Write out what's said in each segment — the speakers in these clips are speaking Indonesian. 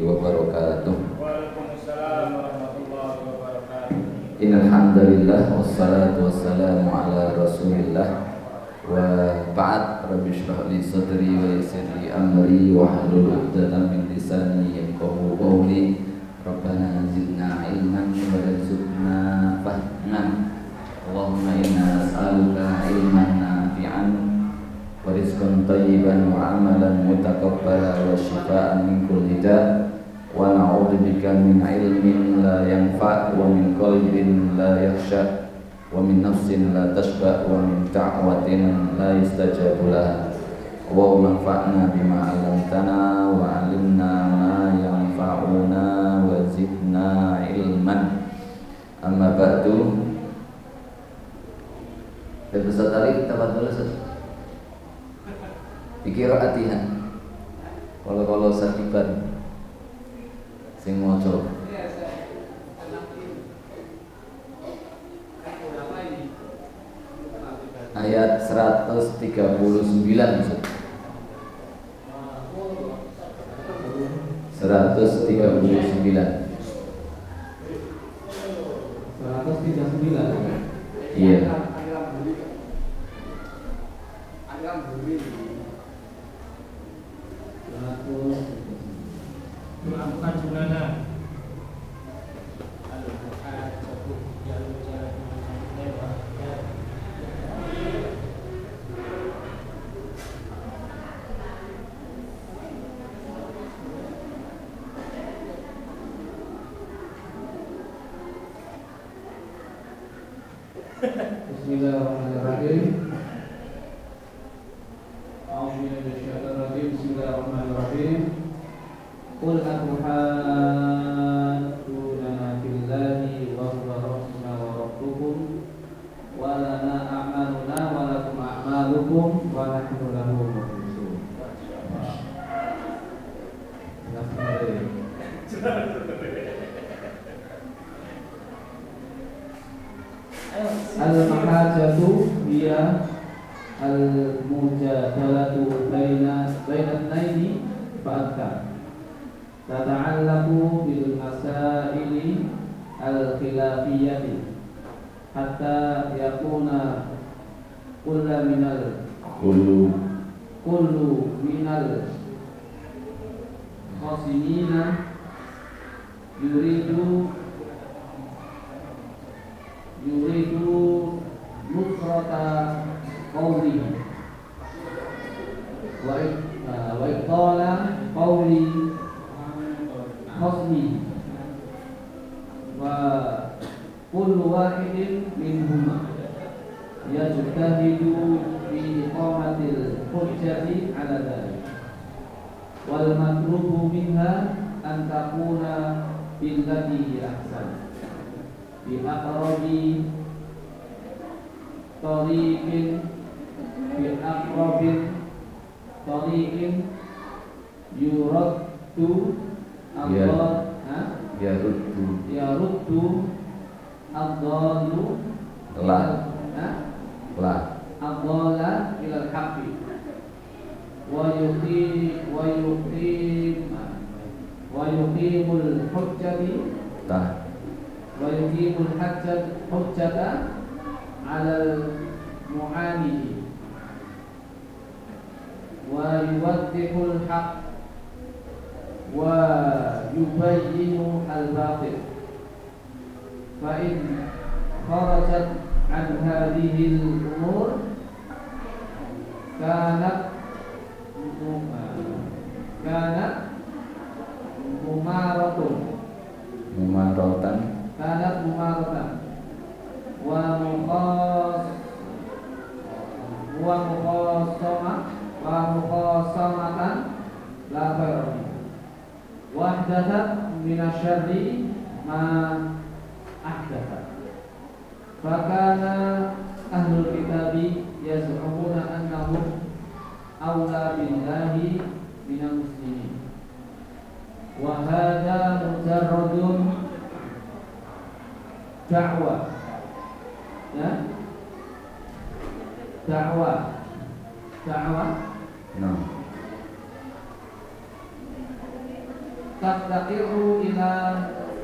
wabarakatuh. Waalaikumsalam warahmatullahi wabarakatuh. Innal hamdalillah wassalatu wassalamu ala Rasulillah wa ba'd. Rabbi shrah li sadri wa yassir li amri wa hlul 'uqdatam min lisani yafqahu qawli. Rabbana zidna ilman warzuqna fahman. Allahumma inna nas'aluka ilman nafi'an wa rizqan thayyiban wa amalan mutaqabbala wa shifaa'an min kulli da'. Wa na'udzubika min ilmin la yanfa' wa min qalbin la yakhsha wa min nafsin la tashba' wa min da'watin la yustajabu laha. Allahumma anfa'na bima 'allamtana wa 'allimna ma yanfa'una wa zidna ilman. Amma ba'du. Ustaz Ali tafadhol Ustaz. Qiraatihan. Kalau sakiban sing maca ayat 139 iya. Bismillahirrahmanirrahim. Bismillahirrahmanirrahim. Qul atuhadduna fillahi wa huwa rabbuna wa rabbukum wa lana a'maluna wa lakum a'malukum wa nahnu lahu mukhlisun. Al-mahajatu hiya al-mujadalatu baina itsnaini fa'akthar. Tata'allaqu bil masaili al-khilafiyyati hatta yakuna kullu minal khasimina yuridu nusrata qawlihi wa iqtala qawli khasmi wa kullu wahidin minhuma yajtahidu fi iqamatil hujjati ala dhalik wal matlubu minha an takuna billati ahsan bi aqrabi tariqin yuraddu yaruddu ad-dallu ad-dalla ila al-haqqi wa yuqimul hujjata 'alal mu'anidi wa yuwaddihul haqq wa yubayyinu al-batil fa in kharajat an hadhihi al-umur kanat mumaratan wa muqasamatan la khaira wahdathat min asyarri ma ahdatha. Fakana ahlul kitabi yaz'umuna annahum awla billahi minal muslimin wa hadha mujarradun da'wa taftaqiru ila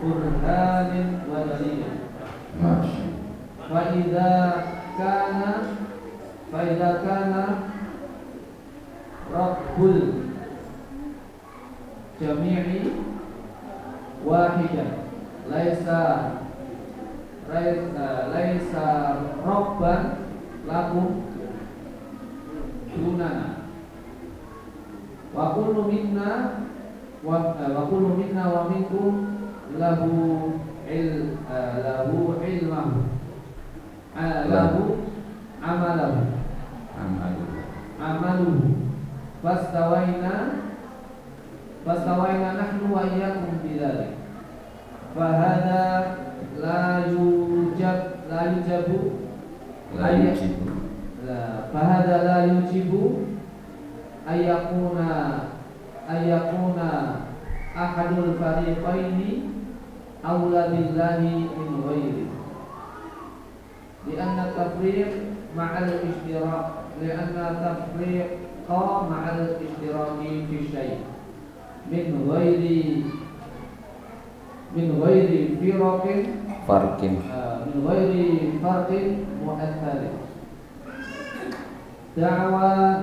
burhanin wa dalil. Masya. Fa idza kana rabbul jami'i wahidan laisa rabban lakum dunana wa kullu minna wa minkum lahu ilmahu lahu amaluhu fastawaina nahnu wa iyyakum bidzalik fahada la yujibu ayakuna ahadul fariqaini awla billahi min ghairi lianna tafriq ma'al ishtiraki fi syai' min ghairi farqin mu'athari da'wa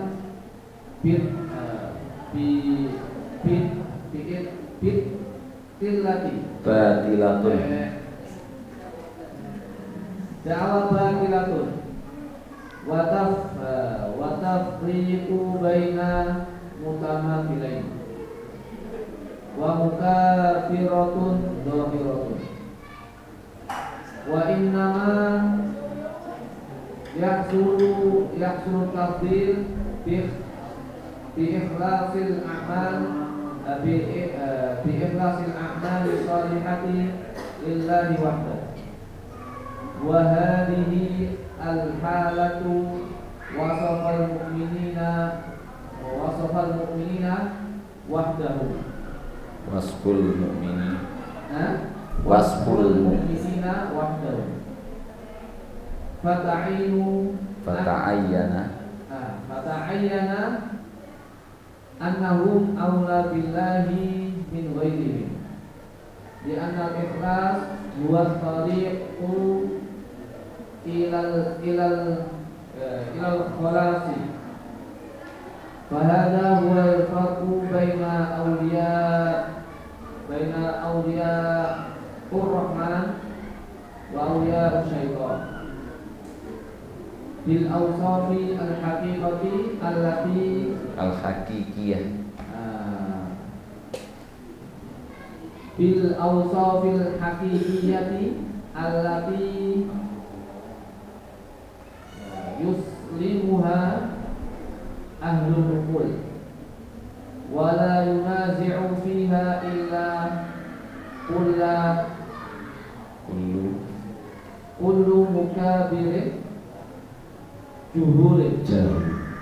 batilatun wa tafriqu baina mutamathilain wa mukafiratun dhahiratun wa innama yahsulu tafdil bi ikhlasil a'mal salihati lillahi wahdahu wa hadhihi al-halatu wasafal mu'minina wahdahu wasful mu'minina wahdahu fata'ayyana annahum awla billahi min ghairihim di anna al-ikhlas huwa tariqu ilal khalasi fahada huwa al-farqu baina awliya ar-rahman wa awliya syaitan bil awsafi al-haqiqati allati al-haqiqiyah bil awsafil haqiqiyati allati yuslimuha ahlul uqul wa la yunazi'u fiha illa kullu mukabirin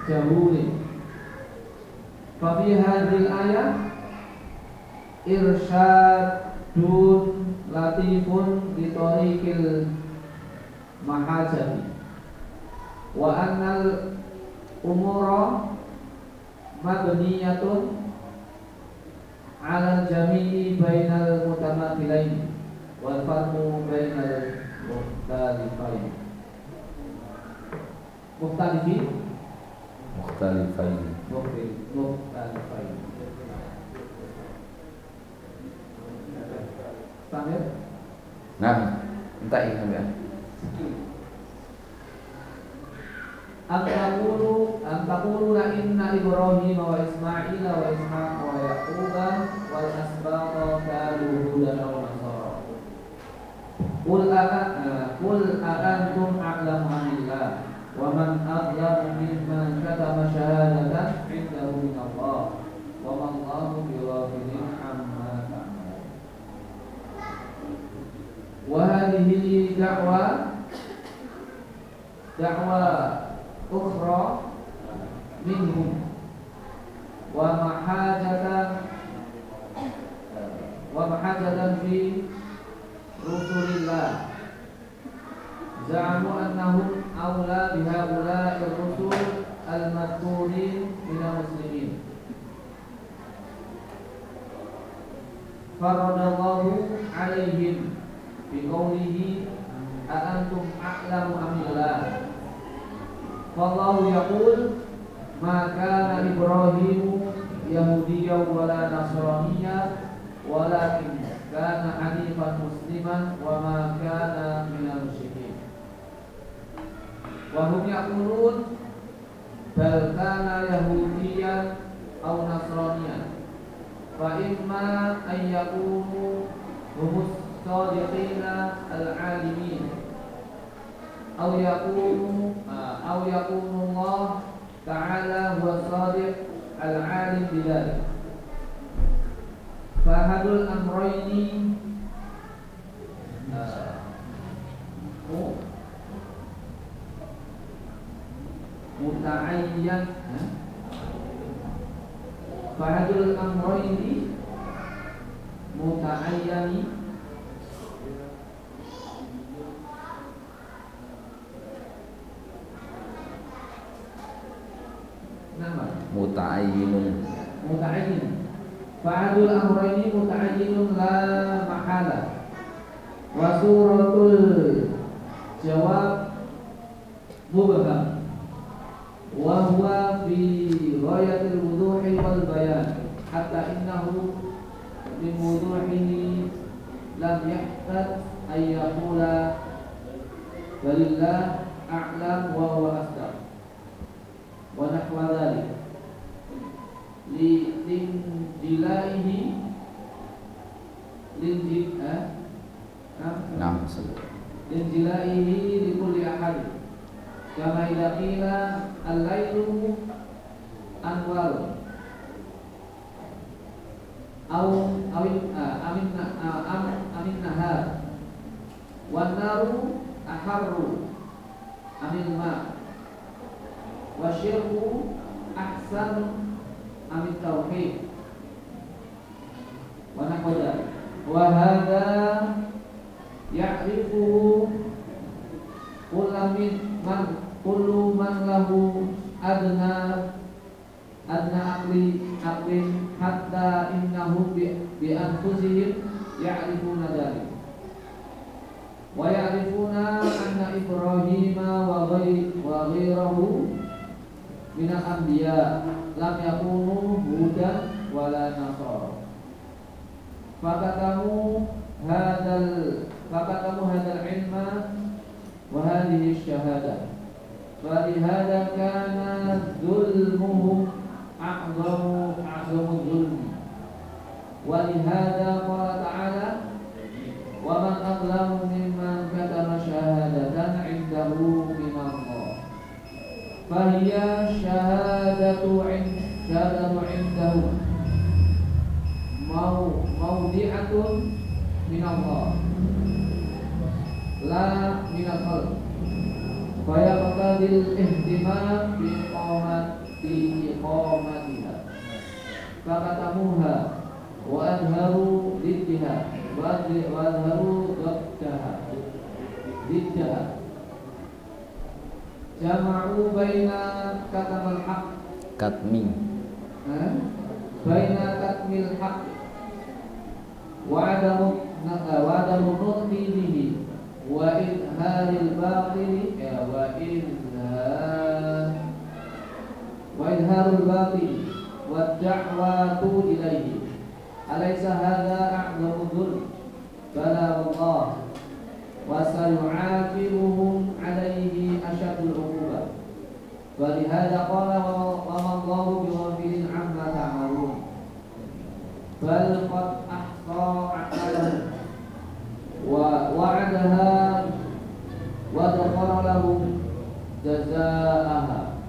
jahulin fa fi hadhil ayah irsyadun latifun li tariqil mahajati wa annal umura mabniyatun ala jami'i bainal mutamathilain wal farqu bainal mukhtalifain Samir? Nah, entah ini sampai. Antaqulu inna Ibrahim wa Ismail wa Ishaq wa Yaquba wal asbata kanu hudan wa nasara. Qul a'antum a'lamu amillah wa man a'lamu mimman katama syahadatan 'indahu min Allah wa ma Allahu bighafilin amma ta'malun. Wa hadhihi da'wa ukhra minhum wa mahajatan fi rusulillah za'amu annahum awla bihaula'i ar-rusul al-madhkurin minal muslimin faradallahu alaihim biqaulihi a antum a'lamu amillah. Wallahu yaqul ma kana Ibrahimu yahudiyyan wala nasraniyyan walakin kana hanifan musliman wa ma kana minal musyrikin. Wa hum yaqulun bal kana yahudiyyan aw nasraniyyan fa imma an yakunu humus sadiqina al-alimin aw yakunu Allah ta'ala huwa sadiq al-alim bidzalik. Fahadul amrayni muta'ayyan. Fahadul amrayni muta'ayyani muta'ayyin. Fa'adul amrayni muta'ayyinun la mahala. Wa suratul jawab mubham wa huwa fi ghayatil wuduhi wal bayan hatta innahu min wuduhihi lam yahtaj ay yaqula walillah a'lam wa huwa asdaq wa nahwa dhalik linjilaihi li kulli ahad kama idza qila al-lailu anwar amin nahar wan naru aharru amin ma wa syirku ahsan amin tauhid wa naqada wa hadza ya'rifuhu kullu man lahu adna aqlin hatta innahum bi anfusihim ya'rifuna dzalik wa ya'rifuna anna Ibrahima wa ghayrahu minal anbiya lam yakunu hudan wala nasara. Fakatamu hadal ilma wa hadhihi syahada. Falihada kana zulmuhum a'zamu zulmi. Walihada qala ta'ala wa man adlamu mimman katama syahadatan 'indahu minallah. Fahiya syahadatu indahu mawdi'atun minallah la minal khalq. Fayaqtadil ihtimam biqomatiha fakatamuha wa adharu liddiha wa adharu diddaha jama'u baina katamal haq baina katmil haq wa adamu nutqi bihi wa idharil batili wa idharul batili wa da'watu ilaihi alaysa hadha a'zamu dhulm bala Allah wa sayu'aqibuhum alayhi asyadul 'uqubah. Wa lihada qala wa Allahu bighafilin 'amma ta'malun bal qad ahsa a'malahum wa wa'adaha wa dhakara lahum jazaaha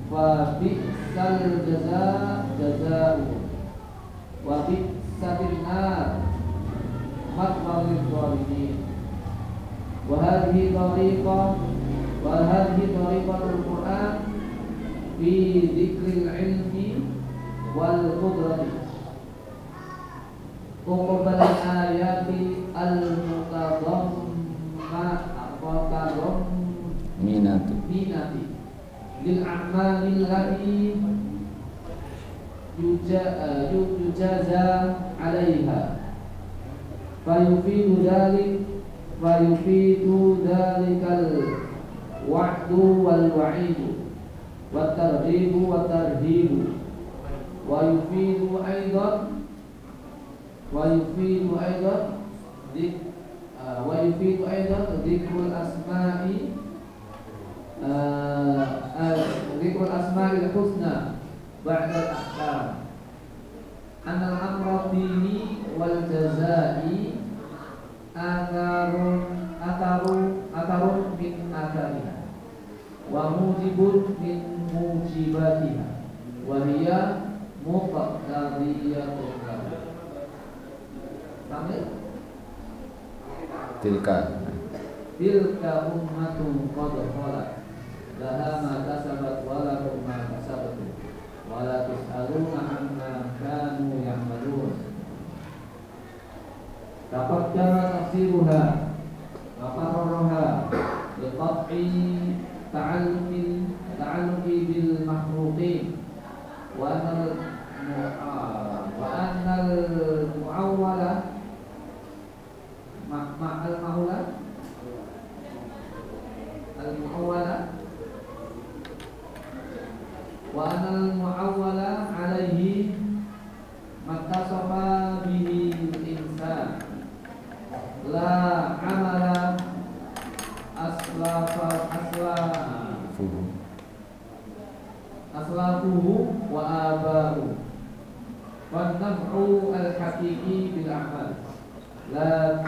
fa bi'sal jazaa'u wa bi'satil nar matwal lidh-dhalimin. Wa hadhihi tariqatul Qur'an fi dzikril ilmi wal qudrati uqbal ayati al-mutadamminati lil a'malil lati yujaza 'alaiha fayufidu dalikal wa'du wal wa'idu wat targhibu wat tarhibu wa yufidu aidan dzikrul asma'i dzikrul asma'il husna ba'da al-ahkam anal amra dini wal jazai atharun min athariha wa mujibun min mujibatiha wa hiya muqtadiyatun lahu. Sampai tilka ummatun qad khalat laha ma kasabat wa lakum ma kasabtum wa la tus'aluna amma kanu ya'malun. Taqaddama tafsiruha wa qarraraha liqat'i ta'alluqi bil makhluqin wa annal mu'awwala wa anal mu'awwala alaihi maktasafa bihi insan la amala aslafuhu wa abahu wa naf'u al-haqiqi bil amal la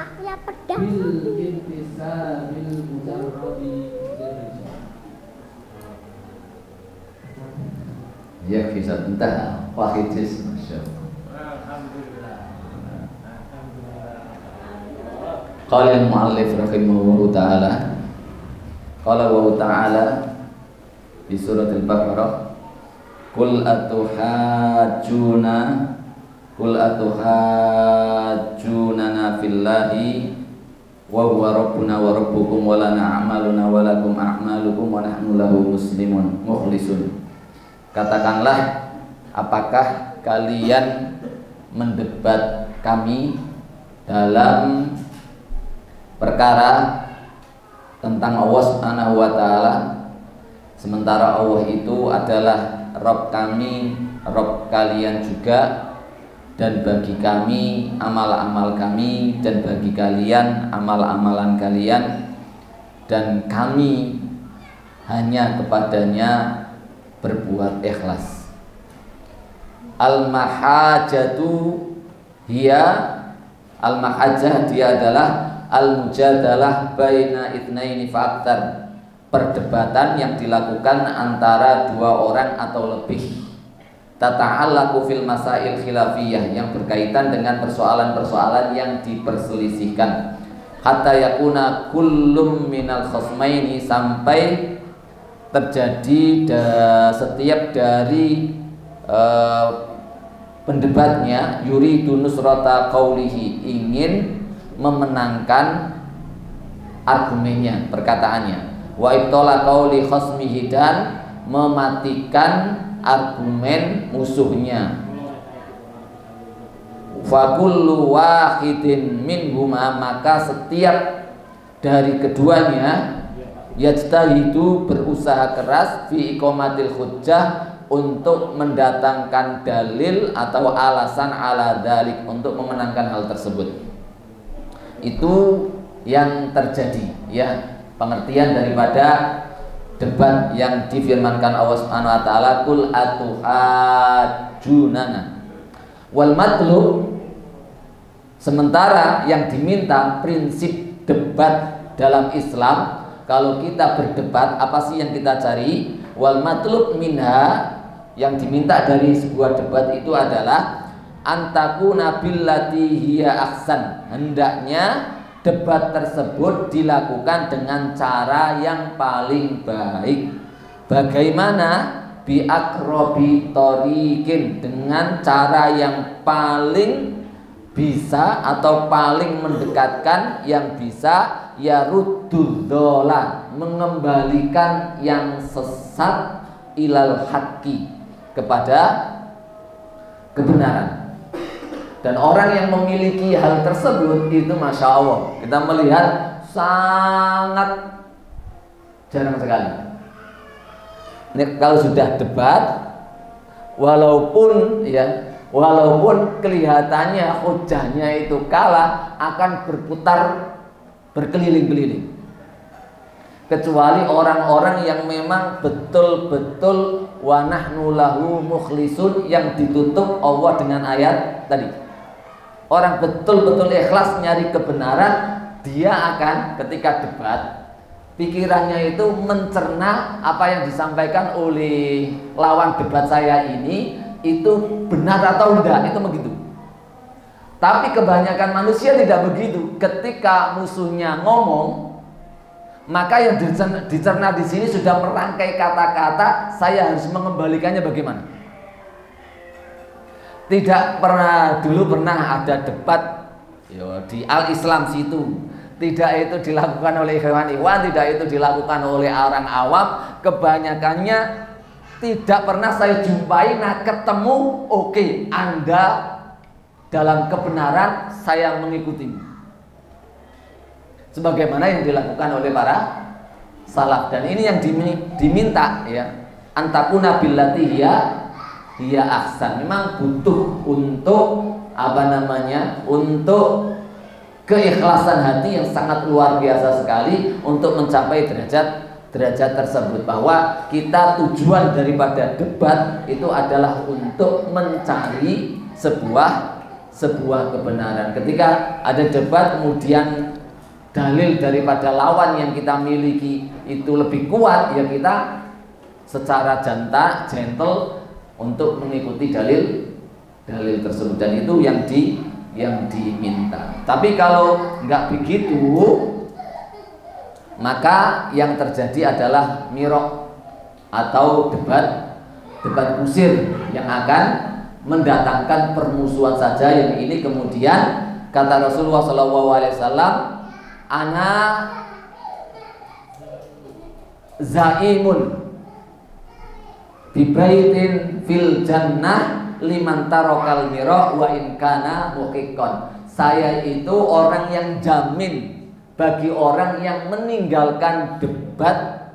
bil intisabil mujarradi. Ya bisa entah wahidis masyaallah. Alhamdulillah. Qala al-muallif rahimahullahu taala. Qala wa ta'ala di surat Al-Baqarah, Qul atuhajjunana fillahi wa huwa rabbuna wa rabbukum wa lana a'maluna wa lakum a'malukum wa nahnu lahu muslimun mukhlisun. Katakanlah, apakah kalian mendebat kami dalam perkara tentang Allah Subhanahu wa taala, sementara Allah itu adalah Rabb kami, Rabb kalian juga, dan bagi kami amal-amal kami dan bagi kalian amal-amalan kalian, dan kami hanya kepadanya berbuat ikhlas. Al-mahajah dia adalah al-mujadalah baina itsnaini fa'aktsar, perdebatan yang dilakukan antara dua orang atau lebih, tata'allaqu fil masail khilafiyah, yang berkaitan dengan persoalan-persoalan yang diperselisihkan, hatta yakuna kullum minal khasmaini, sampai terjadi setiap dari pendebatnya yuridu nusrata qaulihi, ingin memenangkan argumennya, perkataannya, wa ibtala qauli khasmihi, dan mematikan argumen musuhnya. Fa kullu wahidin minhuma, maka setiap dari keduanya yajtahidu, berusaha keras, fi iqamatil hujjah, untuk mendatangkan dalil atau alasan ala dalik, untuk memenangkan hal tersebut. Itu yang terjadi, ya, pengertian daripada debat yang difirmankan Allah Subhanahu wa taala, qul atuhajjunana wal matlub, sementara yang diminta prinsip debat dalam Islam. Kalau kita berdebat, apa sih yang kita cari? Wal matlub minha, yang diminta dari sebuah debat itu adalah antakuna billati hiya ahsan, hendaknya debat tersebut dilakukan dengan cara yang paling baik. Bagaimana? Bi aqrabi thoriqin, dengan cara yang paling bisa atau paling mendekatkan, yang bisa yaruddul dhola, mengembalikan yang sesat, ilal haqqi, kepada kebenaran. Dan orang yang memiliki hal tersebut itu Masya Allah, kita melihat sangat jarang sekali. Ini kalau sudah debat, walaupun kelihatannya hujahnya itu kalah, akan berputar berkeliling-keliling. Kecuali orang-orang yang memang betul-betul wa nahnu lahu mukhlisun, yang ditutup Allah dengan ayat tadi. Orang betul-betul ikhlas nyari kebenaran, dia akan ketika debat, pikirannya itu mencerna apa yang disampaikan oleh lawan debat saya ini itu benar atau enggak, itu begitu. Tapi kebanyakan manusia tidak begitu. Ketika musuhnya ngomong, maka yang dicerna di sini sudah merangkai kata-kata, saya harus mengembalikannya bagaimana. Tidak pernah, dulu pernah ada debat di Al-Islam situ. Tidak itu dilakukan oleh hewan-hewan, tidak itu dilakukan oleh orang awam. Kebanyakannya tidak pernah saya jumpai. Nah ketemu, oke, Anda dalam kebenaran, saya mengikuti. Sebagaimana yang dilakukan oleh para salaf. Dan ini yang diminta ya, antakuna billati hiya ahsan. Memang butuh untuk untuk keikhlasan hati yang sangat luar biasa sekali untuk mencapai derajat tersebut, bahwa kita tujuan daripada debat itu adalah untuk mencari sebuah kebenaran. Ketika ada debat kemudian dalil daripada lawan yang kita miliki itu lebih kuat, ya kita secara gentle untuk mengikuti dalil tersebut, dan itu yang diminta. Tapi kalau nggak begitu, maka yang terjadi adalah mirok atau debat kusir yang akan mendatangkan permusuhan saja. Yang ini kemudian kata Rasulullah SAW, ana zaimun bibaitin fil jannah liman tarokal miro wa in kana muqiqqan. Saya itu orang yang jamin bagi orang yang meninggalkan debat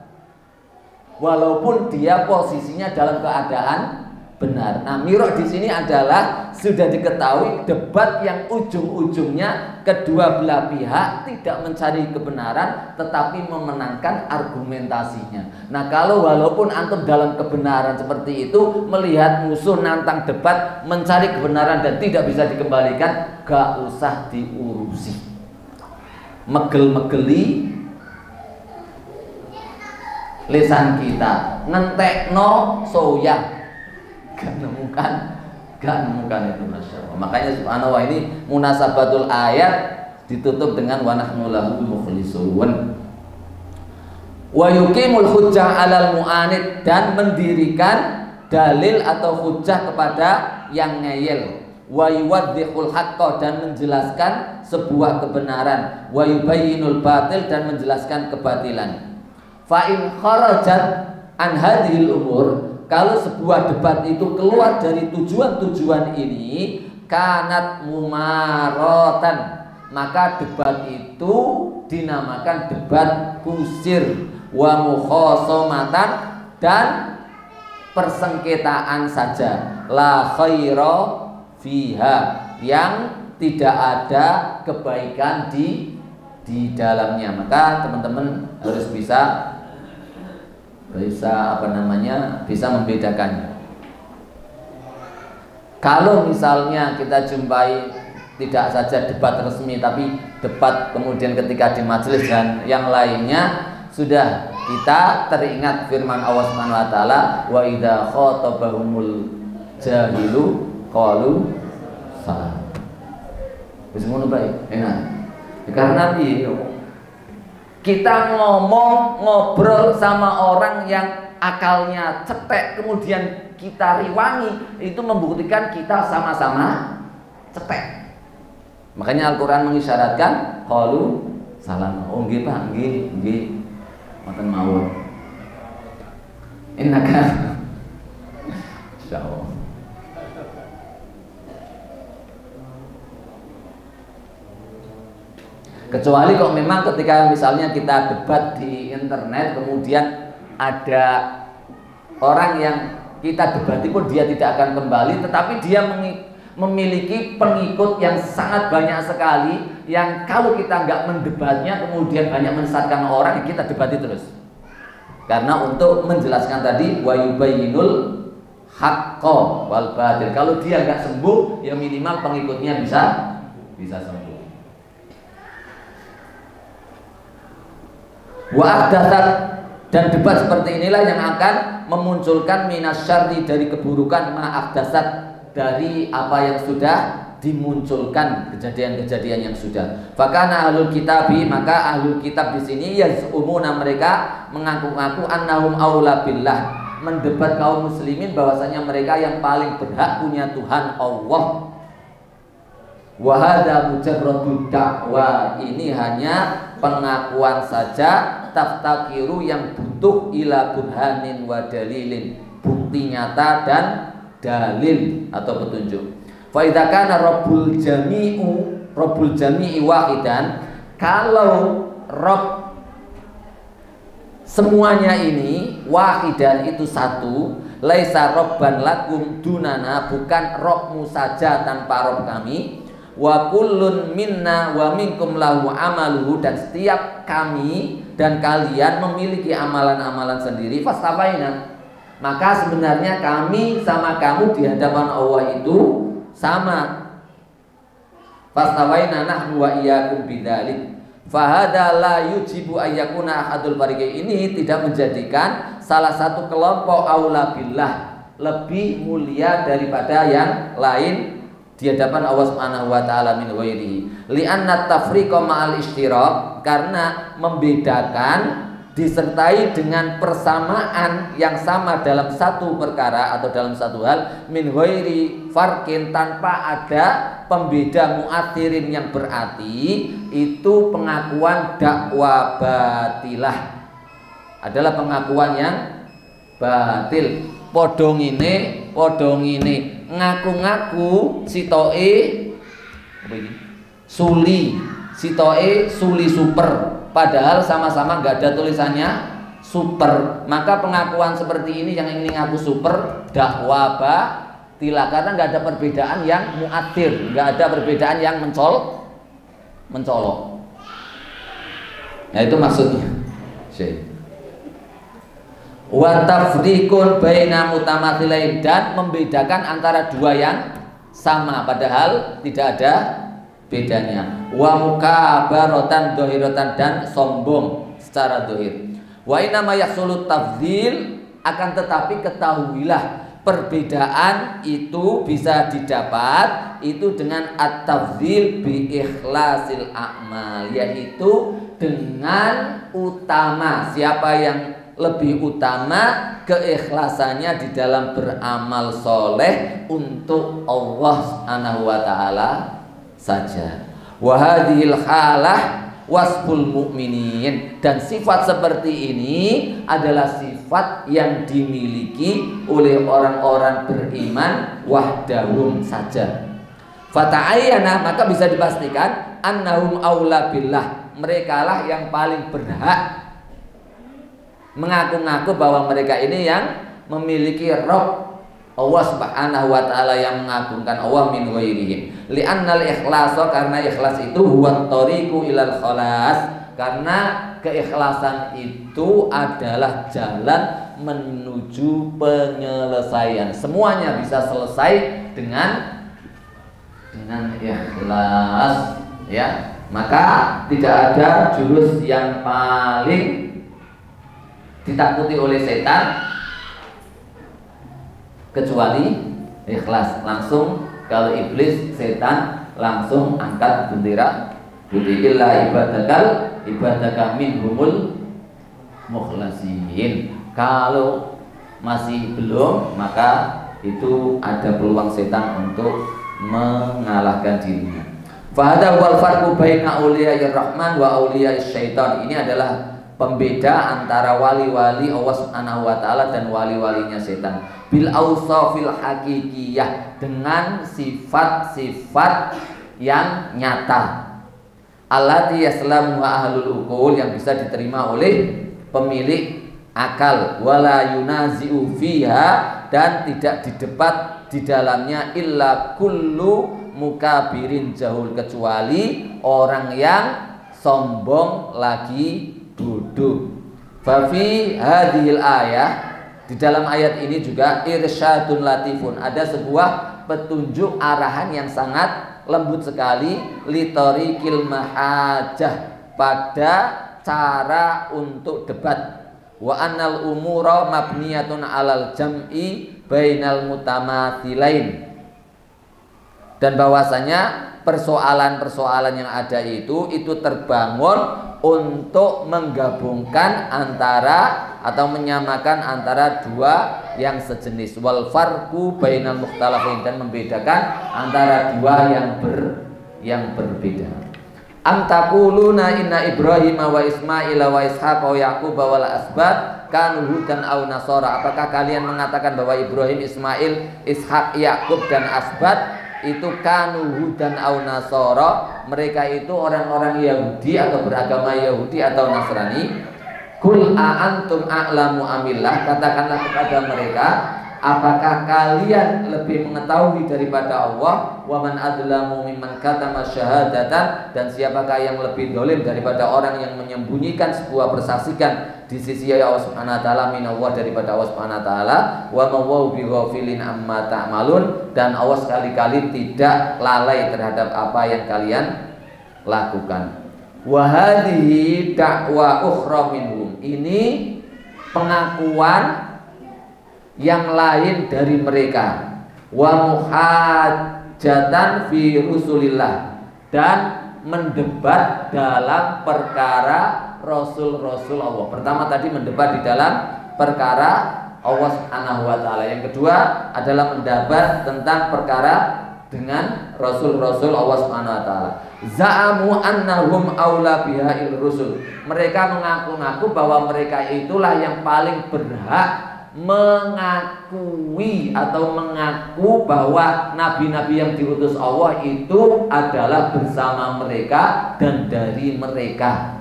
walaupun dia posisinya dalam keadaan benar. Nah, miro di sini adalah sudah diketahui debat yang ujung-ujungnya kedua belah pihak tidak mencari kebenaran tetapi memenangkan argumentasinya. Nah, kalau walaupun antum dalam kebenaran seperti itu, melihat musuh nantang debat mencari kebenaran dan tidak bisa dikembalikan, gak usah diurusi. Megel-megeli lisan kita, ngentekno soya, gak nemukan itu, Masya Allah. Makanya subhanallah, ini munasabatul ayat ditutup dengan wa nahnu lahu mukhlisun. Wa yuqimul hujjah 'alal mu'anid, dan mendirikan dalil atau hujjah kepada yang ngeyel. Wa yuwaddihul haqqa, dan menjelaskan sebuah kebenaran. Wa yubayyinul batil, dan menjelaskan kebatilan. Fa in kharajat an hadhil umur, kalau sebuah debat itu keluar dari tujuan-tujuan ini, kanat mumarotan, maka debat itu dinamakan debat kusir, wa mukhasomatan, dan persengketaan saja, la khaira fiha, yang tidak ada kebaikan di dalamnya. Maka teman-teman harus bisa membedakannya. Kalau misalnya kita jumpai tidak saja debat resmi, tapi debat kemudian ketika di majelis dan yang lainnya, sudah kita teringat firman Allah Subhanahu wa taala, wa idza khatabahumul jahilu qalu salam. Wis ngono bae, enak. Karena kita ngobrol sama orang yang akalnya cetek, kemudian kita riwangi, itu membuktikan kita sama-sama cetek. Makanya Al-Quran mengisyaratkan qalu salam. Oh nggih Pak, nggih. Mboten mawon. Innaka insyaallah. Kecuali kok memang ketika misalnya kita debat di internet, kemudian ada orang yang kita debati pun dia tidak akan kembali, tetapi dia memiliki pengikut yang sangat banyak sekali, yang kalau kita nggak mendebatnya kemudian banyak menyesatkan orang, kita debati terus. Karena untuk menjelaskan tadi wa yubayyinul haqqo wal batil. Kalau dia nggak sembuh, ya minimal pengikutnya bisa sembuh. Wa ahdatsat, dan debat seperti inilah yang akan memunculkan minasyarri, dari keburukan, ma ahdatsat, dari apa yang sudah dimunculkan, kejadian-kejadian yang sudah. Fakana ahlul kitabi, maka ahlul kitab di sini yazumuna, mereka mengaku-ngaku annahum aula billah, mendebat kaum muslimin bahwasanya mereka yang paling berhak punya Tuhan Allah. Wa hadza mujarradud da'wa, ini hanya pengakuan saja, taftakiru, yang butuh ila burhanin wa dalilin, bukti nyata dan dalil atau petunjuk. Fa idza kana rabbul jami'i wahidan, kalau Rabb semuanya ini wahidan itu satu, laisa rabban lakum dunana, bukan Rabbmu saja tanpa Rabb kami, wa kullun minna wa minkum lahu amaluhu, dan setiap kami dan kalian memiliki amalan-amalan sendiri. Fastabaina, maka sebenarnya kami sama kamu di hadapan Allah itu sama. Fastabaina nahnu wa iyyakum bidzalik. Fahada la yujibu ayyakuna ahadul fariqain, ini tidak menjadikan salah satu kelompok aula billah lebih mulia daripada yang lain di hadapan Allah Subhanahu wa taala min ghairihi. Li'anna tafriqa ma'al ishtirak, karena membedakan disertai dengan persamaan yang sama dalam satu perkara atau dalam satu hal, min ghairi farqin, tanpa ada pembeda mu'athirin yang berarti, itu pengakuan dakwah batilah, adalah pengakuan yang batil. Podong ini ngaku-ngaku sitoe suli, sitoe suli super, padahal sama-sama nggak ada tulisannya super. Maka pengakuan seperti ini yang ini ngaku super, dakwah batilah, karena nggak ada perbedaan yang muatir, nggak ada perbedaan yang mencolok. Nah itu maksudnya. Wa tafriqun baina mutamathilain, dan membedakan antara dua yang sama padahal tidak ada bedanya. Wa mukabaratan dohiratan, dan sombong secara dohir. Wa inna ma yahsulut tafdhil, akan tetapi ketahuilah perbedaan itu bisa didapat itu dengan at-tafdhil bi ikhlasil a'mal, yaitu dengan utama, siapa yang lebih utama keikhlasannya di dalam beramal soleh untuk Allah Subhanahu wa taala saja. Wa hadhil halah wasful mu'minin, dan sifat seperti ini adalah sifat yang dimiliki oleh orang-orang beriman wahdahum saja. Fata'ayyana, maka bisa dipastikan annahum aula billah, merekalah yang paling berhak mengaku-ngaku bahwa mereka ini yang memiliki Rabb Allah Subhanahu wa taala, yang mengagungkan Allah min ghairihim. Li'annal ikhlasa, karena ikhlas itu huwa thariqu ilal khalas, karena keikhlasan itu adalah jalan menuju penyelesaian. Semuanya bisa selesai dengan ikhlas, ya. Maka tidak ada jurus yang paling ditakuti oleh setan kecuali ikhlas. Langsung kalau iblis, setan langsung angkat bendera putih, illa ibadaka minhumul mukhlasin. Kalau masih belum, maka itu ada peluang setan untuk mengalahkan dirinya. Fa hadza wal farqu baina auliya'ir rahman wa auliya'is syaitan. Ini adalah pembeda antara wali-wali Allah Subhanahu wa taala dan wali-walinya setan. Bil awsafil hakikiyah, dengan sifat-sifat yang nyata. allati yaslamu ahlul uqul, yang bisa diterima oleh pemilik akal, wala yunazi'u fiha, dan tidak didebat di dalamnya illa kullu mukabirin jahul, kecuali orang yang sombong lagi duduk. Fa fi hadhil ayah, di dalam ayat ini juga irsyadun latifun, ada sebuah petunjuk arahan yang sangat lembut sekali, litoriqil mahajah, pada cara untuk debat. Wa annal umura mabniyatun alal jam'i bainal mutamathilain, dan bahwasanya persoalan-persoalan yang ada itu terbangun untuk menggabungkan antara atau menyamakan antara dua yang sejenis, wal farqu bainal mukhtalafin, dan membedakan antara dua yang berbeda. Am taquluna inna Ibrahim wa Ismail wa Ishaq wa Yaqub wal asbat kanu hudan aw nasara, apakah kalian mengatakan bahwa Ibrahim, Ismail, Ishak, Yaqub dan asbat itu kanu hudan aw nasara, mereka itu orang-orang Yahudi atau beragama Yahudi atau Nasrani? Kul a antum a'lamu amillah, katakanlah kepada mereka, apakah kalian lebih mengetahui daripada Allah? Wa man adlamu mimman katama syahadatan, dan siapakah yang lebih dolim daripada orang yang menyembunyikan sebuah persaksikan di sisi Allah Subhanahu wa taala, minallah, daripada Allah Subhanahu wa taala. Wa ma wa bi ghafilin amma ta'malun, dan Allah sekali-kali tidak lalai terhadap apa yang kalian lakukan. Wa hadhihi da'wa ukhra minhum, ini pengakuan yang lain dari mereka. Wa muhajjatan fi rusulillah, dan mendebat dalam perkara rasul-rasul Allah. Pertama tadi mendebat di dalam perkara Allah Subhanahu wa taala. Yang kedua adalah mendebat tentang perkara dengan rasul-rasul Allah Subhanahu wa taala. Za'amu annahum aula biha'il rusul, mereka mengaku-ngaku bahwa mereka itulah yang paling berhak mengakui atau mengaku bahwa nabi-nabi yang diutus Allah itu adalah bersama mereka dan dari mereka.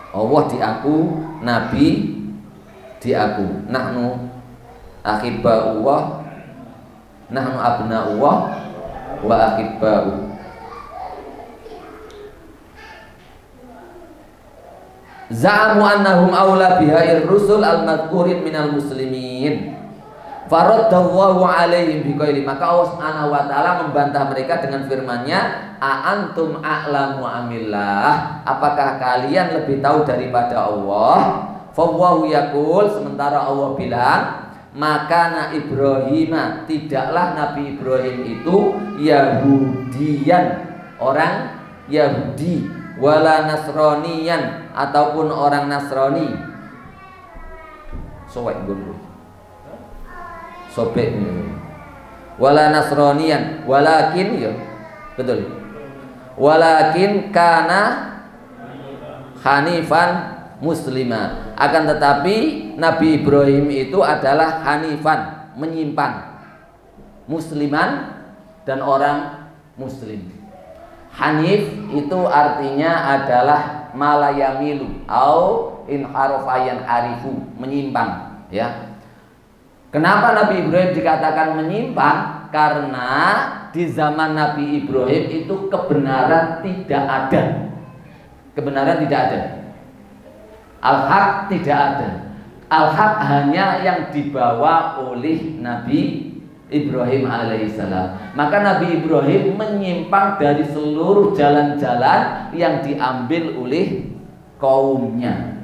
Allah diaku, nabi diaku. Nahnu ahibba'ullah, nahnu abna'ullah wa ahibba'u. Za'amu annahum aula biha'ir rusul al-madhkurin minal muslimin. Faraddallahu alaihim biqaili, maka Allah Subhanahu wa taala membantah mereka dengan firman-Nya, a antum a'lamu amillah, apakah kalian lebih tahu daripada Allah? Fawwahu yaqul, sementara Allah bilang, maka Ibrahim, tidaklah Nabi Ibrahim itu Yahudian, orang Yahudi, wala Nasronian, ataupun orang Nasrani. Sobek dulu, sobek ini. Wala Nasronian, walakin, ya betul, walakin kana hanifan muslimah. Akan tetapi Nabi Ibrahim itu adalah hanifan, menyimpang, musliman, dan orang muslim. Hanif itu artinya adalah malayamilu au inharofayan arifu, menyimpang, ya. Kenapa Nabi Ibrahim dikatakan menyimpang? Karena di zaman Nabi Ibrahim itu kebenaran tidak ada. Kebenaran tidak ada. Al-haq tidak ada. Al-haq hanya yang dibawa oleh Nabi Ibrahim alaihissalam. Maka Nabi Ibrahim menyimpang dari seluruh jalan-jalan yang diambil oleh kaumnya.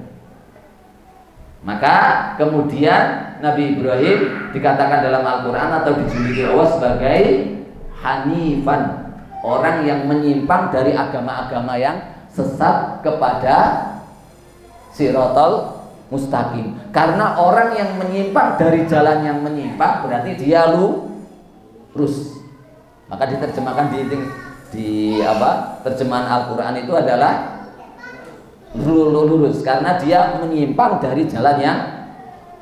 Maka kemudian Nabi Ibrahim dikatakan dalam Al-Quran atau dijuluki Allah sebagai hanifan, orang yang menyimpang dari agama-agama yang sesat kepada sirotol mustaqim. Karena orang yang menyimpang dari jalan yang menyimpang berarti dia lurus. Maka diterjemahkan di terjemahan Al-Quran itu adalah lurus, karena dia menyimpang dari jalan yang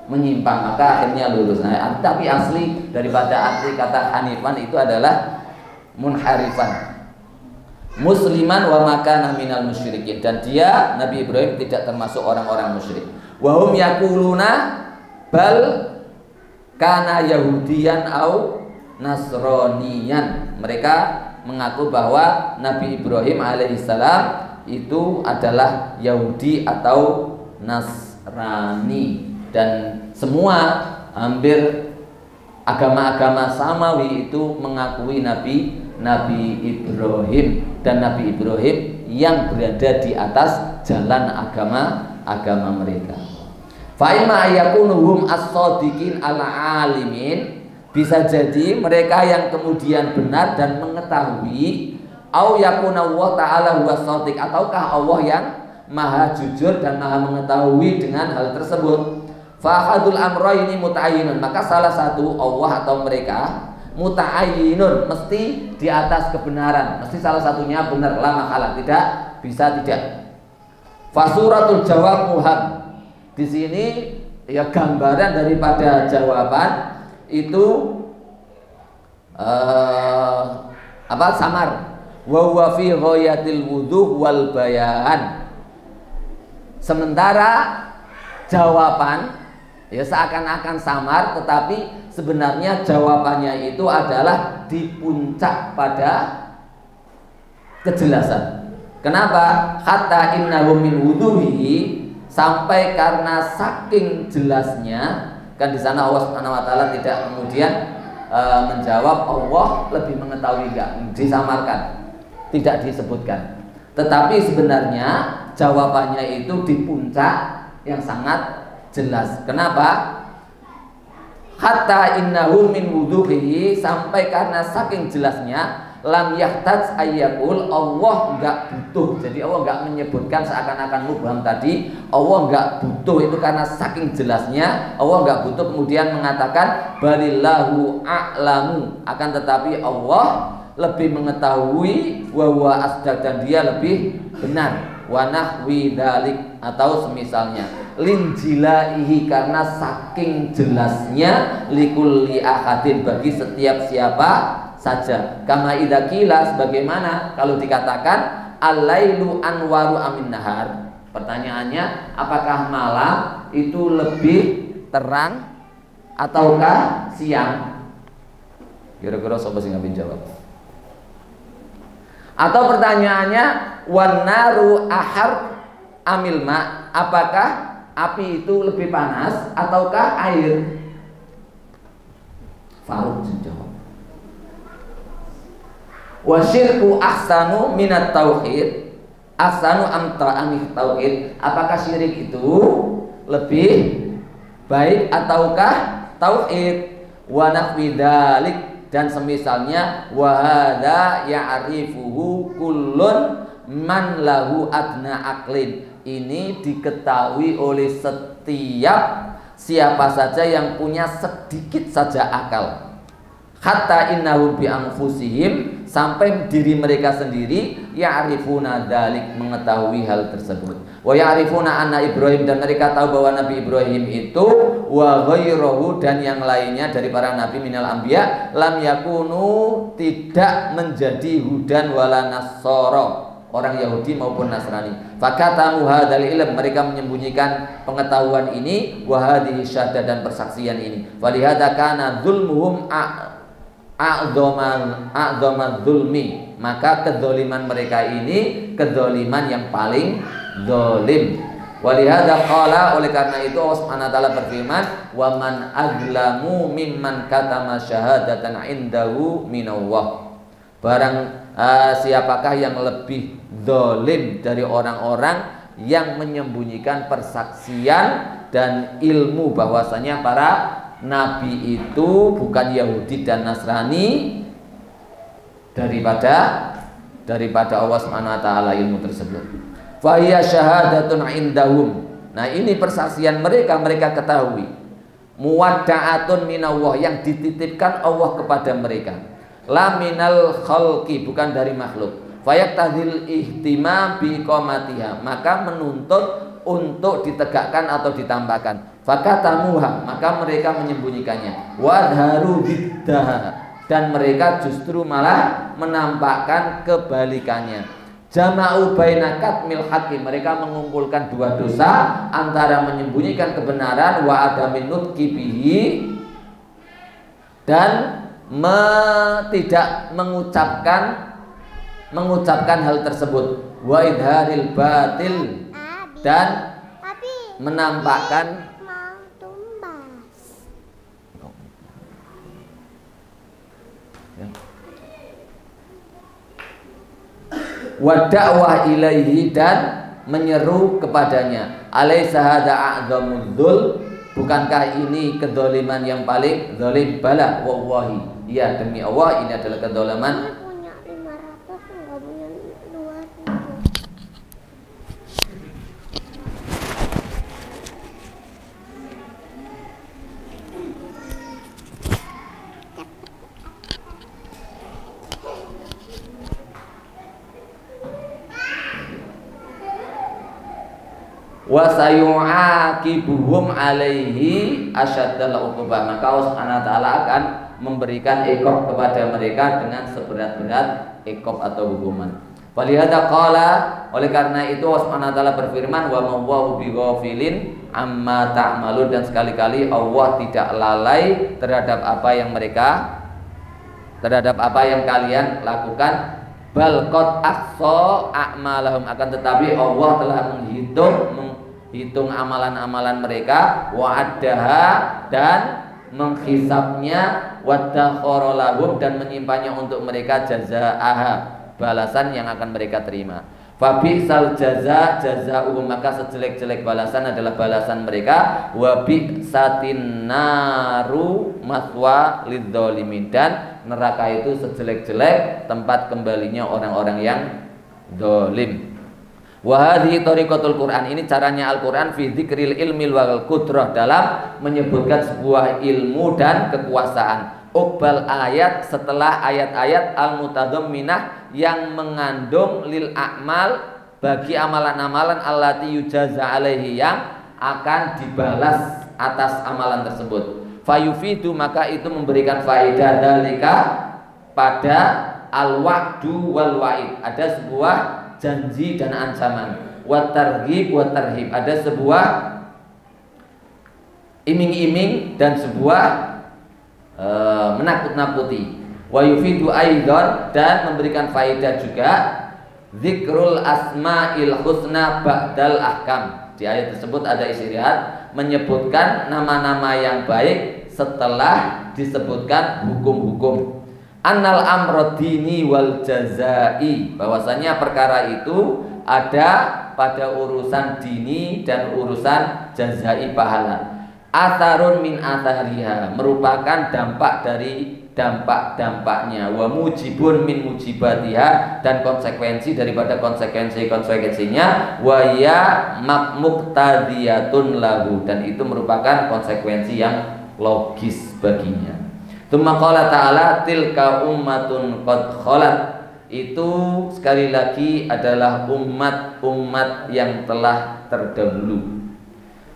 menyimpang, maka akhirnya lurus. Nah, tapi asli daripada arti kata hanifan itu adalah munharifan. musliman wa makana minal musyrikin, dan dia Nabi Ibrahim tidak termasuk orang-orang musyrik. Wa hum yaquluna bal kana yahudiyan au nasroniyan. Mereka mengaku bahwa Nabi Ibrahim alaihissalam itu adalah Yahudi atau Nasrani, dan semua hampir agama-agama samawi itu mengakui Nabi Ibrahim, dan Nabi Ibrahim yang berada di atas jalan agama mereka. Fa imma yakunuhum as-shadiqin al-alimin, bisa jadi mereka yang kemudian benar dan mengetahui, au yakuna Allah taala huwa shadiq, ataukah Allah yang maha jujur dan maha mengetahui dengan hal tersebut. Fa ahadul amrayni muta'ayyinun, maka salah satu Allah atau mereka muta'ayyinun, mesti di atas kebenaran, mesti salah satunya benar, la mahalah, tidak bisa tidak. Fasuratul jawab muham, di sini ya gambaran daripada jawaban itu samar. Wa huwa fi ghayatil wuduh wal bayan. Sementara jawaban ya seakan-akan samar, tetapi sebenarnya jawabannya itu adalah di puncak pada kejelasan. Kenapa? Hatta innahu min wuduhi, sampai karena saking jelasnya, kan di sana Allah Subhanahu wa taala tidak kemudian menjawab Allah lebih mengetahui, enggak disamarkan, tidak disebutkan. Tetapi sebenarnya jawabannya itu di puncak yang sangat jelas. Kenapa? Hatta innahu min wuduhi, sampai karena saking jelasnya, lam yahtaj ayyakul, Allah enggak butuh. Jadi Allah enggak menyebutkan seakan-akan mubham tadi, Allah enggak butuh itu karena saking jelasnya. Allah enggak butuh kemudian mengatakan balillahu a'lamu, akan tetapi Allah lebih mengetahui, wa huwa asdaq, dan dia lebih benar. Wa nahwi dalik, atau semisalnya, linjilaihi, karena saking jelasnya, likulli ahadin, bagi setiap siapa saja. Kama idza qila, sebagaimana kalau dikatakan al-lailu anwaru amin nahar. Pertanyaannya, apakah malam itu lebih terang ataukah siang? Kira-kira sapa sing ngapin jawab? Atau pertanyaannya, wan naru ahar amil ma, apakah api itu lebih panas ataukah air? Faruk jawab. Wa syirku ahsanu minat tauhid, ahsanu amta amih tauhid, apakah syirik itu lebih baik ataukah tauhid? Wa nahwi dzalik, dan semisalnya, wa hadza ya'rifuhu kullun man lahu adna aqlin, ini diketahui oleh setiap siapa saja yang punya sedikit saja akal. Hatta innahum bi anfusihim, sampai diri mereka sendiri, ya'rifuna dzalik, mengetahui hal tersebut. Wa ya'rifuna anna Ibrahim, dan mereka tahu bahwa Nabi Ibrahim itu, wa ghairuhu, dan yang lainnya dari para nabi minal anbiya, lam yakunu, tidak menjadi hudan wala nasara, orang Yahudi maupun Nasrani. Fakatamu hadzal ilm, mereka menyembunyikan pengetahuan ini, wa hadhihi syahadah, dan persaksian ini. Falihadza kana dzulmuhum a'dhamad dzulmi, maka kedzaliman mereka ini kedzaliman yang paling zalim. Walihadza qala, oleh karena itu Allah Subhanahu wa taala berfirman, wa man aglamu mimman katama syahadatan indahu minallah, barang siapakah yang lebih zalim dari orang-orang yang menyembunyikan persaksian dan ilmu bahwasanya para nabi itu bukan Yahudi dan Nasrani daripada Allah Subhanahu wa taala ilmu tersebut. Fa hiya syahadatun indahum. Nah, ini persaksian mereka ketahui. Muwadda'atun minallah, yang dititipkan Allah kepada mereka. La minal khalqi, bukan dari makhluk. Fayaktadil ihtimam bi iqamatiha, maka menuntut untuk ditegakkan atau ditambahkan. Fakatamuha, maka mereka menyembunyikannya. Wadharu biddaha, dan mereka justru malah menampakkan kebalikannya. Jama'u baina katmil haqqi, mereka mengumpulkan dua dosa, antara menyembunyikan kebenaran wa adamin nutqi bihi, dan tidak mengucapkan hal tersebut, wa idharil batil, dan menampakkan wa da'wah ilaihi, dan menyeru kepadanya. Alaisa hadza a'dzamul dzul, bukankah ini kedzaliman yang paling zalim? Bala wallahi, ya demi Allah ini adalah kedzaliman. Punya 500 enggak punya 200. Wa sayu'aqibuhum alaihi asyaddal uqubah, maka Allah Subhanahu wa taala akan memberikan iqab kepada mereka dengan seberat-berat iqab atau hukuman. Walihada qala, oleh karena itu Allah Subhanahu wa taala berfirman, wa mawwahu bighafilin amma ta'malun, dan sekali-kali Allah tidak lalai terhadap apa yang kalian lakukan. Bal qad ahsa a'malahum, akan tetapi Allah telah menghitung amalan-amalan mereka, wa addaha, dan menghisabnya, wa dakhara lahum, dan menyimpannya untuk mereka, jazaaha, balasan yang akan mereka terima. Fa bi'sal jazaa'uhum, maka sejelek-jelek balasan adalah balasan mereka, wa bi'satin naru maswa lidzalimin, dan neraka itu sejelek-jelek tempat kembalinya orang-orang yang zalim. Wa hadhihi tariqatul Quran, ini caranya Al-Quran fi dzikril ilmi wal qudrah, dalam menyebutkan sebuah ilmu dan kekuasaan. Uqbal ayat, setelah ayat-ayat al-mutadamminah yang mengandung lil a'mal, bagi amalan-amalan allati yujaza alaihi, yang akan dibalas atas amalan tersebut. Fayufidu, maka itu memberikan faedah dalika pada al-wa'du wal wa'id, ada sebuah janji dan ancaman, wa targhib wa tarhib, ada sebuah iming-iming dan sebuah menakut-nakuti. Wa yufidu aidan, dan memberikan faedah juga zikrul asma'il husna ba'dal ahkam. Di ayat tersebut ada istirahat menyebutkan nama-nama yang baik setelah disebutkan hukum-hukum. Annal amro dini wal jazai, bahwasanya perkara itu ada pada urusan dini dan urusan jazai, pahala. Atharun min athariha, merupakan dampak dari dampak-dampaknya. Wa mujibun min mujibatiha, dan konsekuensi daripada konsekuensinya. Wa ya muqtadiyatun lahu, dan itu merupakan konsekuensi yang logis baginya. Tsumma qala ta'ala tilka ummatun qad khalat, itu sekali lagi adalah umat-umat yang telah terdahulu.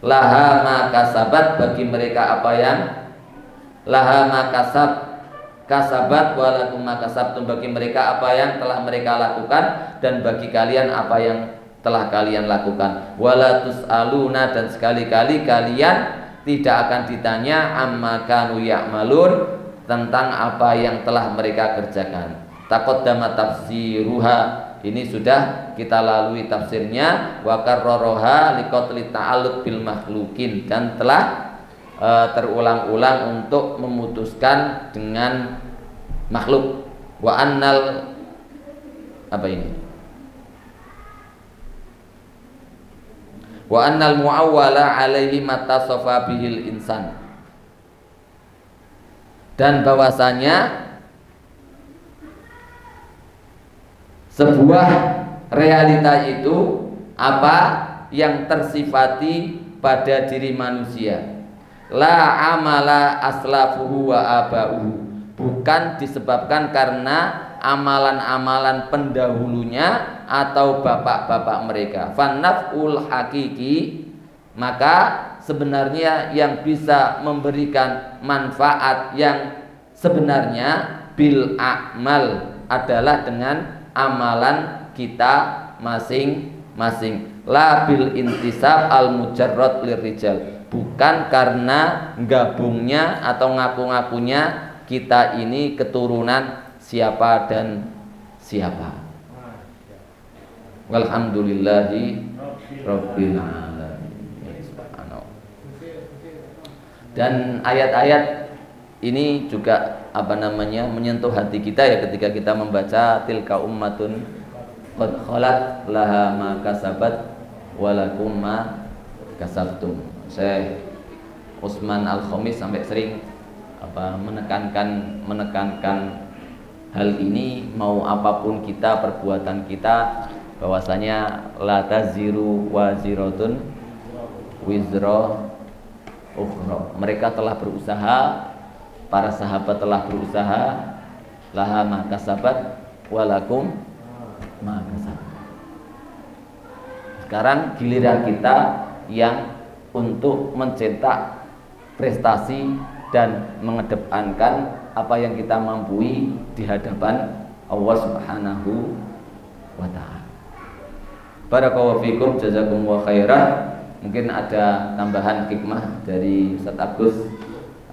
Laha ma kasabat, bagi mereka apa yang laha ma kasabat wa lakum ma kasabtum, bagi mereka apa yang telah mereka lakukan, dan bagi kalian apa yang telah kalian lakukan. Wala tus'aluna, dan sekali-kali kalian tidak akan ditanya amma kanu ya'malun, tentang apa yang telah mereka kerjakan. Taqaddama tafsiruha, ini sudah kita lalui tafsirnya. Wa karraraha liqatli ta'alluq bil makhluqin, dan telah terulang-ulang untuk memutuskan dengan makhluk. Wa annal apa ini? Wa annal muawwala alaihi matasafa bihil insan, dan bahwasanya sebuah realita itu apa yang tersifati pada diri manusia. La amala aslafuhu wa aba'uhu, bukan disebabkan karena amalan-amalan pendahulunya atau bapak-bapak mereka. Fanaf'ul hakiki, maka sebenarnya yang bisa memberikan manfaat yang sebenarnya bil a'mal, adalah dengan amalan kita masing-masing. La bil intisab al mujarrad lirijal, bukan karena gabungnya atau ngaku-ngakunya kita ini keturunan siapa dan siapa. Walhamdulillahi rabbil alamin. Dan ayat-ayat ini juga menyentuh hati kita ya, ketika kita membaca tilka ummatun qad khalat laha ma kasabat walakum ma kasabtum. Syekh Utsman Al-Khamis sampai sering menekankan hal ini, mau apapun kita, perbuatan kita, bahwasanya la taziru waziratun wizra ukhra. Mereka telah berusaha, para sahabat telah berusaha, laha ma kasabat walakum ma kasabat. Sekarang giliran kita yang untuk mencetak prestasi dan mengedepankan apa yang kita mampu di hadapan Allah Subhanahu wa ta'ala. Barakallahu fikum, jazakumullah khairan. Mungkin ada tambahan hikmah dari Ustaz Agus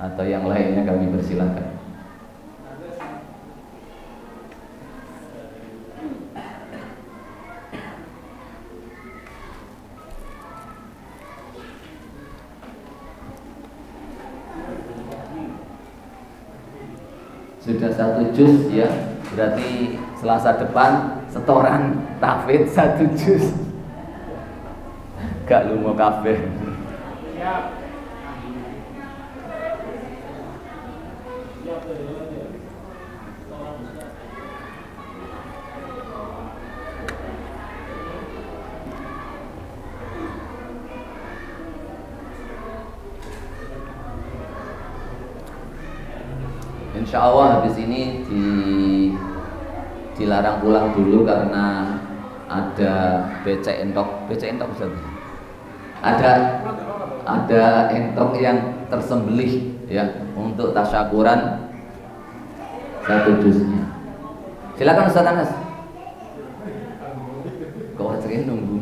atau yang lainnya, kami persilakan. Sudah 1 juz ya, berarti Selasa depan setoran tahfidz 1 juz. Gak lungo kabeh. Siap. Insya Allah habis ini dilarang pulang dulu karena ada becek entok Ustaz. Ada entok yang tersembelih ya untuk tasyakuran 1 juznya. Silakan Ustaz Anas. Kau sering nunggu.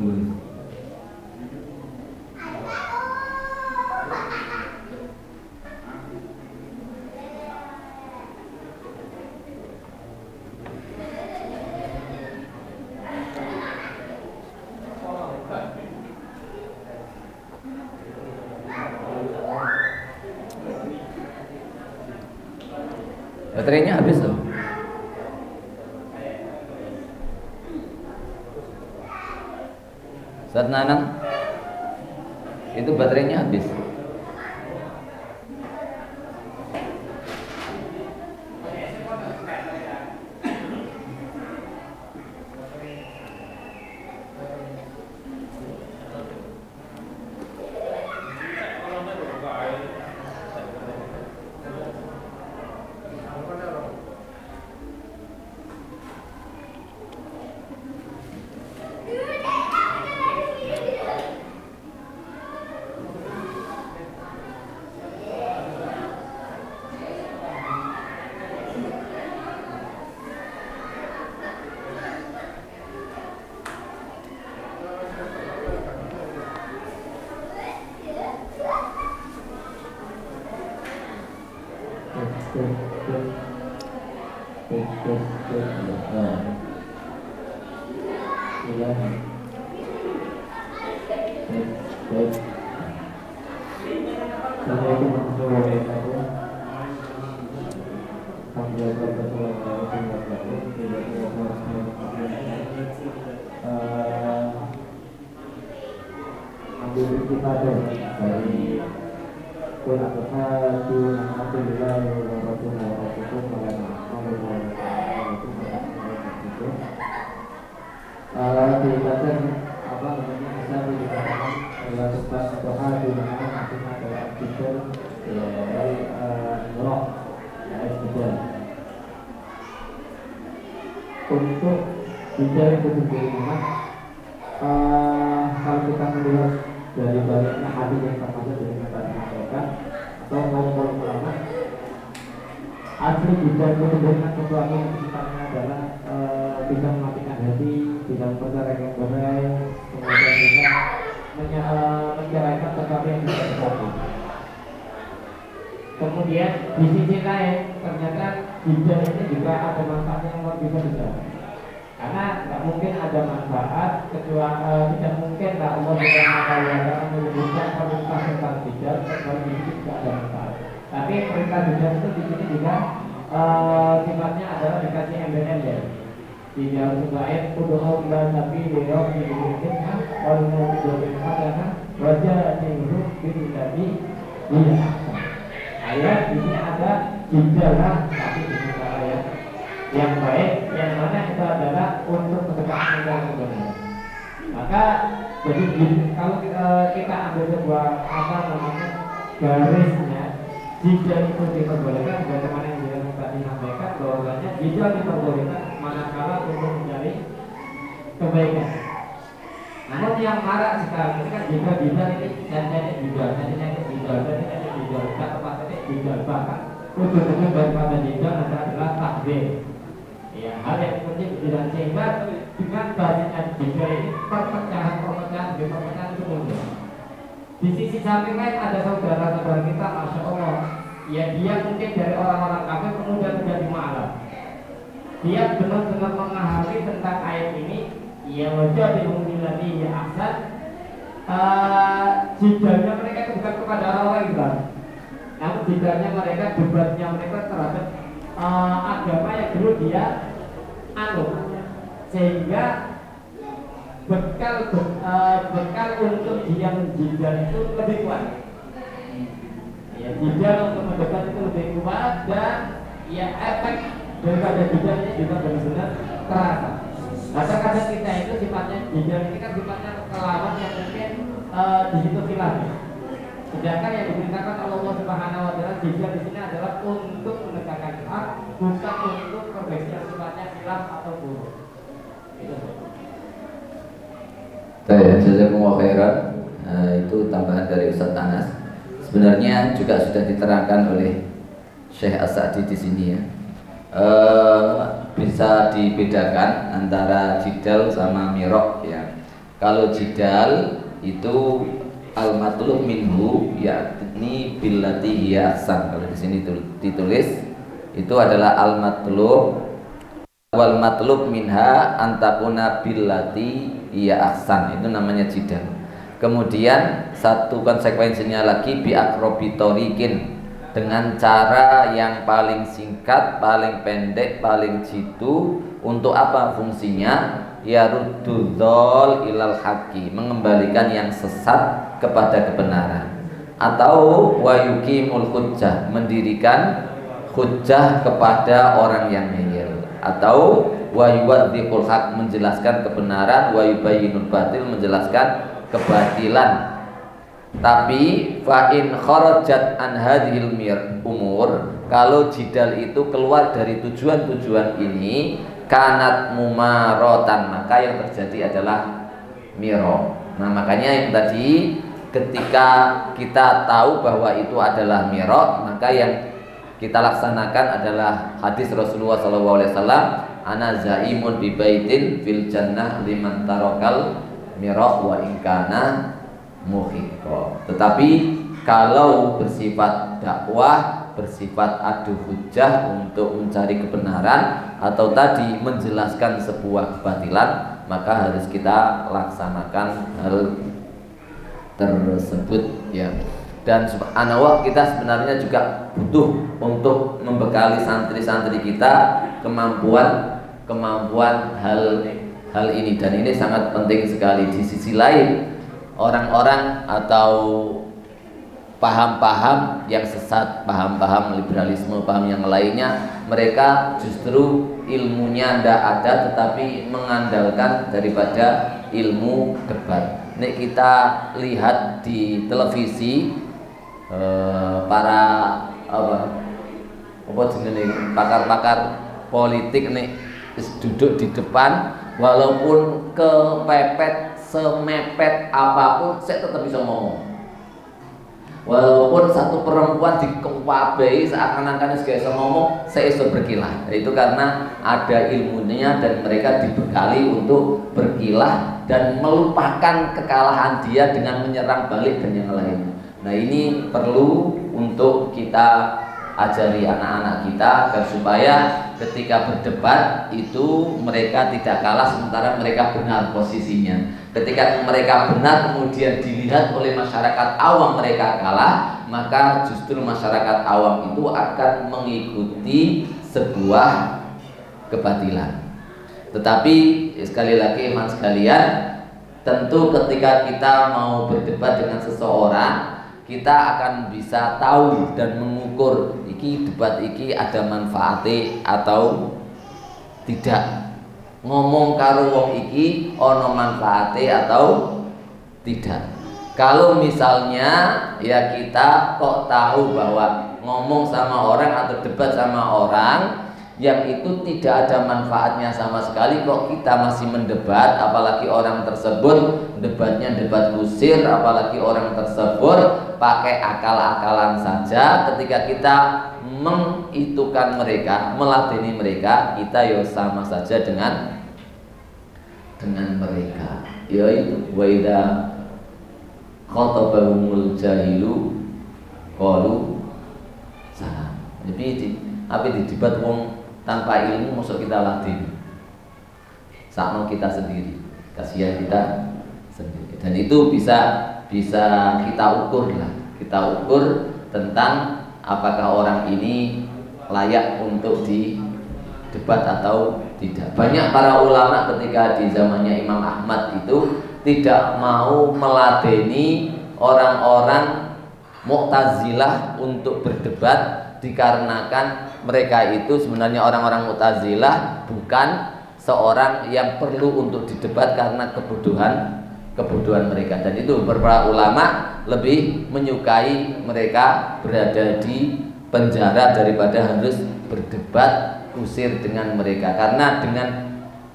Baterainya habis loh. Ustaz Nanang, itu baterainya habis. Untuk bicara kesimpulan, kalau kita melihat dari banyaknya hadis yang termasuk dari kata mereka atau kaum ulama, asli jidal itu memberikan sesuatu yang sifatnya adalah bisa mematikan hati, bisa memperceraikan cerai, kemudian bisa menceraikan sesuatu yang tidak terjadi. Kemudian di sisi lain ternyata jidal ini juga ada manfaat yang luar biasa besar. Karena tidak mungkin ada manfaat kecuali tidak mungkin lah Allah SWT menyebutkan perintah tentang jidal kecuali di sini tidak ada manfaat. Tapi perintah jidal itu di sini juga sifatnya adalah dikasih embel-embel. Di dalam surah ayat udhul dan tapi beliau diberikan kalau mau diberikan wajah tinggal di tadi dia. Ayat ini ada jidal tapi dengan cara yang baik, yang mana itu adalah untuk mendekatkan yang sebenarnya. Maka jadi kalau kita ambil sebuah garisnya, jidal itu diperbolehkan bagaimana yang dia tadi sampaikan bahwasanya jidal diperbolehkan manakala untuk mencari kebaikan. Namun yang marak sekarang ini kan jidal ini dan jidal tepatnya jidal bahkan ujung-ujung daripada jidal adalah takbir. Ya, hal yang penting tidak sehingga dengan banyaknya jidal ini perpecahan itu muncul. Di sisi samping lain ada saudara-saudara kita, masya Allah, ya dia mungkin dari orang-orang kafir kemudian menjadi ma'alaf. Dia benar-benar memahami tentang ayat ini. Ya wajah dimulai ya asal jidalnya mereka itu bukan kepada orang-orang Islam, namun jidalnya mereka, debatnya mereka terhadap agama yang dulu dia anut, sehingga bekal untuk dia menjidal itu lebih kuat. Ya, jidal untuk mendebat itu lebih kuat dan ya efek daripada jidal ini juga benar-benar terasa. Kadang-kadang kita itu sifatnya jidal ini kan sifatnya kelawan yang mungkin di situ khilafnya. Sedangkan yang diberitakan oleh Allah Subhanahu wa taala jidal di sini adalah untuk menegakkan hak, bukan untuk perbaikan sifatnya khilaf atau buruk. Itu. Jazakumullah khairan. Itu tambahan dari Ustaz Anas. Sebenarnya juga sudah diterangkan oleh Syekh As-Sa'di di sini ya. Bisa dibedakan antara jidal sama mirok ya. Kalau jidal itu al-matlub minhu yakni billati hiya ahsan. Kalau di sini ditulis itu adalah al-matlub wal matlub minha antakuna billati hiya ahsan. Itu namanya jidal. Kemudian satu konsekuensinya lagi bi akrobitorikin, dengan cara yang paling singkat, paling pendek, paling jitu. Untuk apa fungsinya? Ya ruddudol ilal haqi, mengembalikan yang sesat kepada kebenaran. Atau wayukimul hujjah, mendirikan hujjah kepada orang yang ngeyel. Atau wayuwaddiqul haq, menjelaskan kebenaran, wayubayyinul batil, menjelaskan kebatilan. Tapi fa in kharajat an hadhil umur, kalau jidal itu keluar dari tujuan-tujuan ini, kanat mumarotan, maka yang terjadi adalah miro. Nah makanya yang tadi ketika kita tahu bahwa itu adalah miro, maka yang kita laksanakan adalah hadis Rasulullah SAW, ana zaimun bi baitin fil jannah liman tarokal miro wa inkana muhiqqo. Tetapi kalau bersifat dakwah, bersifat adu hujjah untuk mencari kebenaran, atau tadi menjelaskan sebuah kebatilan, maka harus kita laksanakan hal tersebut ya. Dan subhanallah, kita sebenarnya juga butuh untuk membekali santri-santri kita kemampuan hal ini, dan ini sangat penting sekali. Di sisi lain, orang-orang atau paham-paham yang sesat, paham-paham liberalisme, paham yang lainnya, mereka justru ilmunya tidak ada, tetapi mengandalkan daripada ilmu debat. Ini kita lihat di televisi, para pakar-pakar politik nih duduk di depan, walaupun kepepet semepet apapun, saya tetap bisa ngomong. Walaupun satu perempuan dikewabai seakan-akan sebagai ngomong seiso berkilah, itu karena ada ilmunya dan mereka dibekali untuk berkilah dan melupakan kekalahan dia dengan menyerang balik dan yang lainnya. Nah ini perlu untuk kita ajari anak-anak kita agar supaya ketika berdebat itu mereka tidak kalah sementara mereka benar posisinya. Ketika mereka benar kemudian dilihat oleh masyarakat awam mereka kalah, maka justru masyarakat awam itu akan mengikuti sebuah kebatilan. Tetapi sekali lagi teman sekalian, tentu ketika kita mau berdebat dengan seseorang, kita akan bisa tahu dan mengukur iki debat iki ada manfaatnya atau tidak. Ngomong karo wong iki ono manfaatnya atau tidak. Kalau misalnya ya kita kok tahu bahwa ngomong sama orang atau debat sama orang yang itu tidak ada manfaatnya sama sekali, kok kita masih mendebat, apalagi orang tersebut debatnya debat kusir, apalagi orang tersebut pakai akal-akalan saja. Ketika kita mengitukan mereka, meladeni mereka, kita ya sama saja dengan mereka. Yaitu wa idza khatabahumul jahilu qalu salam. Jadi apa di debat wong tanpa ilmu masuk kita ladeni, sama kita sendiri, kasihan kita sendiri. Dan itu bisa kita ukur lah, kita ukur tentang apakah orang ini layak untuk didebat atau tidak. Banyak para ulama ketika di zamannya Imam Ahmad itu tidak mau meladeni orang-orang Mu'tazilah untuk berdebat, dikarenakan mereka itu sebenarnya orang-orang Mu'tazilah bukan seorang yang perlu untuk didebat karena kebodohan mereka. Dan itu beberapa ulama lebih menyukai mereka berada di penjara daripada harus berdebat kusir dengan mereka. Karena dengan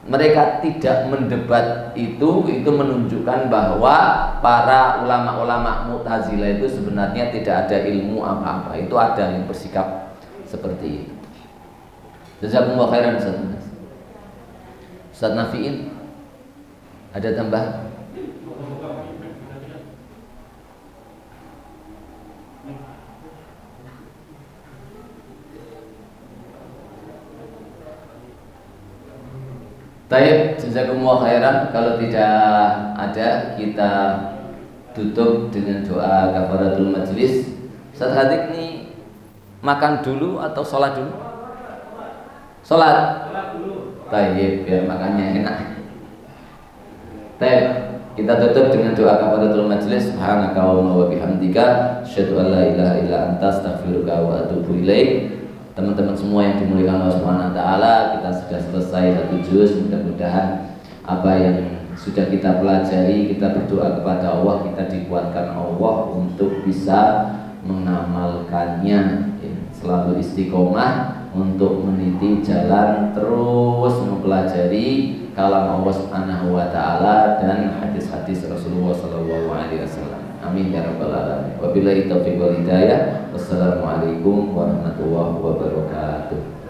mereka tidak mendebat itu menunjukkan bahwa para ulama-ulama Mu'tazilah itu sebenarnya tidak ada ilmu apa-apa. Itu ada yang bersikap seperti itu. Jazakumullah khairan Ustaz Nafi'in. Ada tambah? Baik, jazakumullah khairan. Kalau tidak ada, kita tutup dengan doa kafaratul majlis. Ustaz Hadik nih makan dulu atau sholat dulu? Sholat dulu. Baik, biar makannya enak. Baik, kita tutup dengan doa kafaratul majlis. Subhanaka wa bihamdika asyhadu an la ilaha illa anta astaghfiruka wa atubu ilaik. Teman-teman semua yang dimuliakan Allah Subhanahu wa taala, kita sudah selesai satu juz. Mudah-mudahan apa yang sudah kita pelajari, kita berdoa kepada Allah, kita dikuatkan Allah untuk bisa mengamalkannya, selalu istiqomah untuk meniti jalan, terus mempelajari kalam Allah Subhanahu wa taala dan hadis-hadis Rasulullah sallallahu alaihi wasallam. Amin ya rabbal alamin. Wabillahi taufiq wal hidayah. Wassalamualaikum warahmatullahi wabarakatuh.